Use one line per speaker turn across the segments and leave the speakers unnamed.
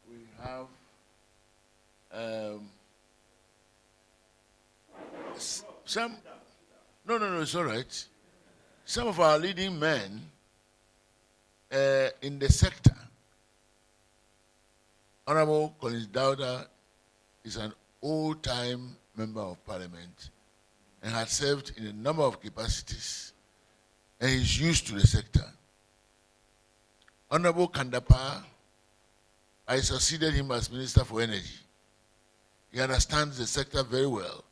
we have um, some. No, it's all right. Some of our leading men in the sector. Honorable Collins Dowda is an old-time member of parliament and has served in a number of capacities and is used to the sector. Honorable Kandapa, I succeeded him as Minister for Energy. He understands the sector very well,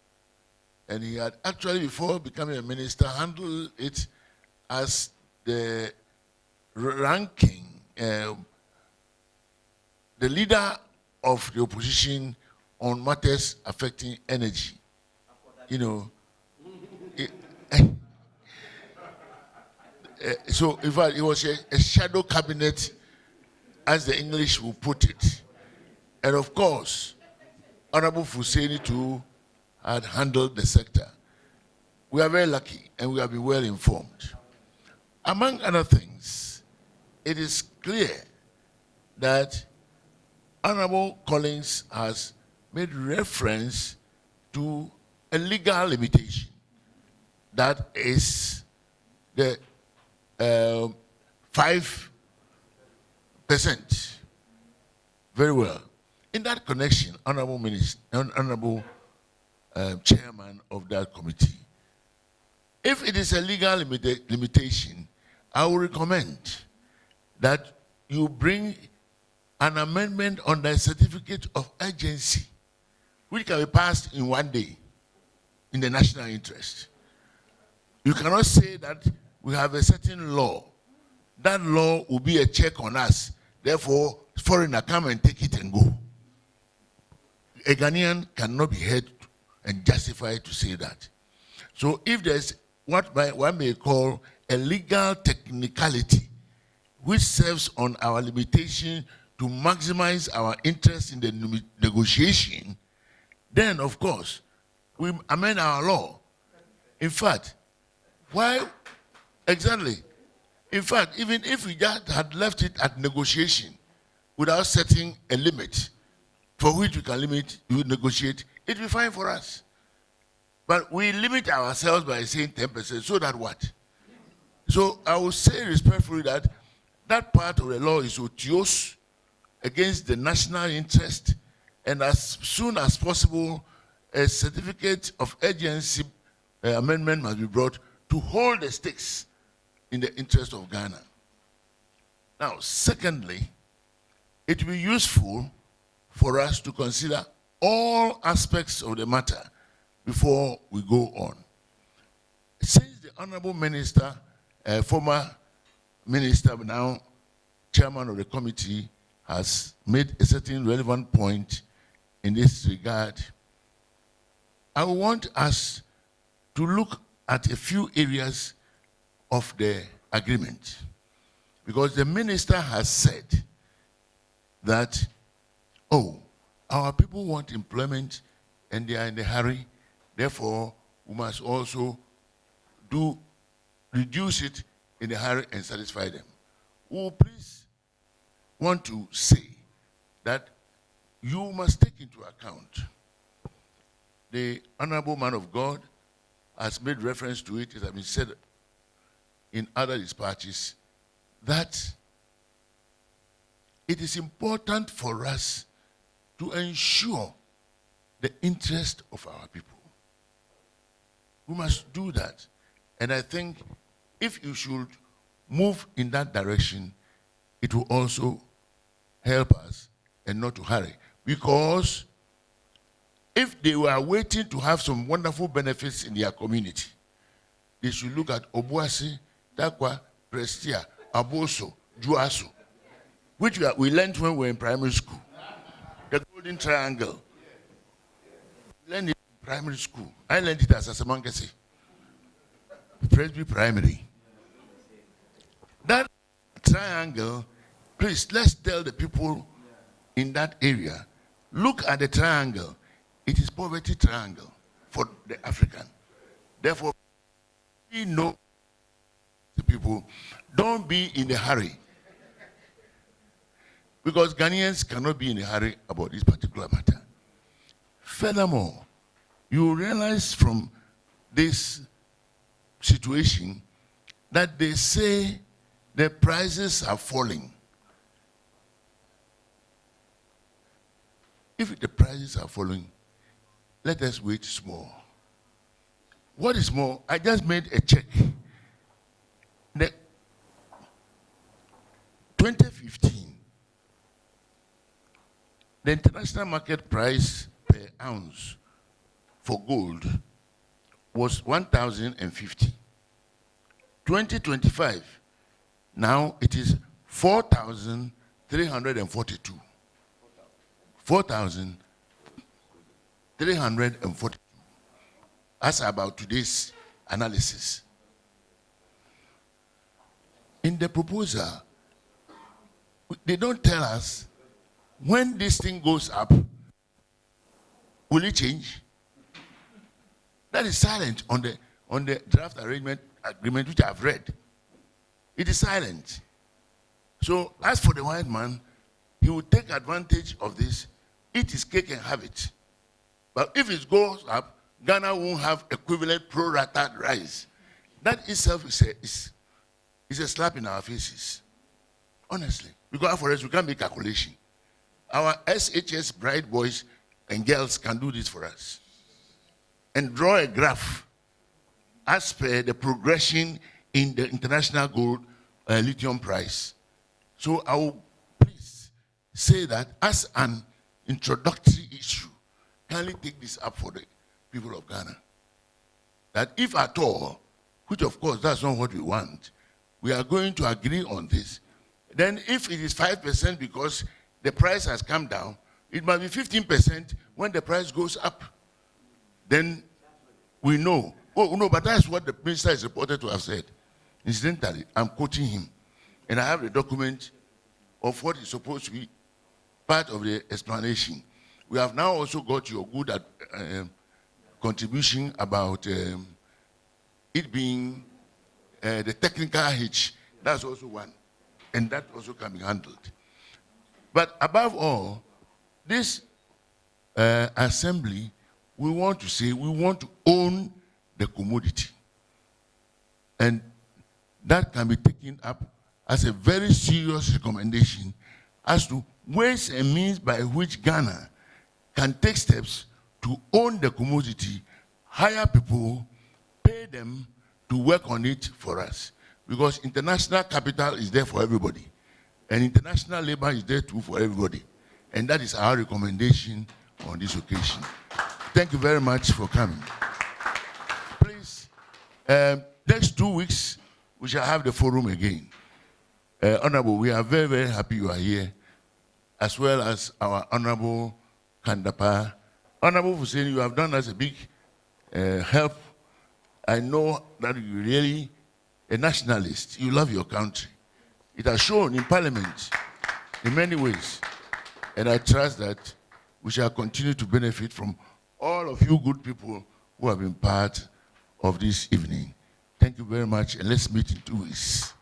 and he had actually, before becoming a minister, handled it as the ranking, the leader of the opposition on matters affecting energy. You know, so in fact, it was a shadow cabinet, as the English will put it. And of course, Honorable Fuseni too had handled the sector. We are very lucky and we have been well informed. Among other things, it is clear that Honorable Collins has made reference to a legal limitation that is the 5%. Very well. In that connection, Honorable Minister, Honorable Chairman of that committee, if it is a legal limitation, I will recommend that you bring an amendment on the certificate of urgency, which can be passed in one day in the national interest. You cannot say that we have a certain law. That law will be a check on us. Therefore, foreigner come and take it and go. A Ghanaian cannot be held and justified to say that. So if there's what one may call a legal technicality, which serves on our limitation to maximize our interest in the negotiation, then of course, we amend our law. In fact, why exactly? In fact, even if we just had left it at negotiation without setting a limit for which we can negotiate, it will be fine for us. But we limit ourselves by saying 10%, so that what? So I will say respectfully that that part of the law is odious against the national interest, and as soon as possible, a certificate of urgency amendment must be brought to hold the stakes in the interest of Ghana. Now, secondly, it will be useful for us to consider all aspects of the matter before we go on. Since the Honorable Minister, former Minister, but now Chairman of the committee, has made a certain relevant point in this regard, I want us to look at a few areas of the agreement. Because the minister has said that, oh, our people want employment and they are in a hurry, therefore we must also reduce it in a hurry and satisfy them. Oh, please want to say that you must take into account the honorable man of God has made reference to it, it has been said in other dispatches, that it is important for us to ensure the interest of our people. We must do that. And I think if you should move in that direction, it will also help us and not to hurry. Because if they were waiting to have some wonderful benefits in their community, they should look at Obuasi, Takwa, Prestia, Aboso, Juaso, which we learned when we were in primary school. The Golden Triangle. We learned it in primary school. I learned it as a Samankasi, Presby Primary. That triangle, please, let's tell the people in that area, look at the triangle. It is poverty triangle for the African. Therefore, we know the people, don't be in a hurry. because Ghanaians cannot be in a hurry about this particular matter. Furthermore, you realize from this situation that they say the prices are falling. If the prices are falling, let us wait small. What is more, I just made a check. The 2015, the international market price per ounce for gold was 1,050. 2025, now it is 4,342. 4,342. That's about today's analysis. In the proposal, they don't tell us when this thing goes up, will it change? That is silent on the draft agreement which I've read. It is silent. So as for the white man, he will take advantage of this, eat his cake and have it. But if it goes up, Ghana won't have equivalent pro-rata rise. That itself is a slap in our faces. Honestly. Because for us, we can't make calculation. Our SHS bright boys and girls can do this for us. And draw a graph as per the progression in the international gold lithium price. So I will please say that as an introductory issue, kindly take this up for the people of Ghana. That if at all, which of course that's not what we want, we are going to agree on this, then if it is 5% because the price has come down, it might be 15% when the price goes up. Then we know. Oh, no, but that's what the minister is reported to have said. Incidentally, I'm quoting him. And I have the document of what is supposed to be part of the explanation. We have now also got your good contribution about it being the technical hitch. That's also one. And that also can be handled. But above all, this assembly, we want to say we want to own the commodity. And that can be taken up as a very serious recommendation as to ways and means by which Ghana can take steps to own the commodity, hire people, pay them to work on it for us. Because international capital is there for everybody. And international labor is there too for everybody. And that is our recommendation on this occasion. Thank you very much for coming. Please, next 2 weeks, we shall have the forum again. Honorable, we are very, very happy you are here, as well as our Honorable Kandapa. Honorable Hussein, you have done us a big help. I know that you're really a nationalist. You love your country. It has shown in Parliament in many ways. And I trust that we shall continue to benefit from all of you good people who have been part of this evening. Thank you very much, and let's meet in 2 weeks.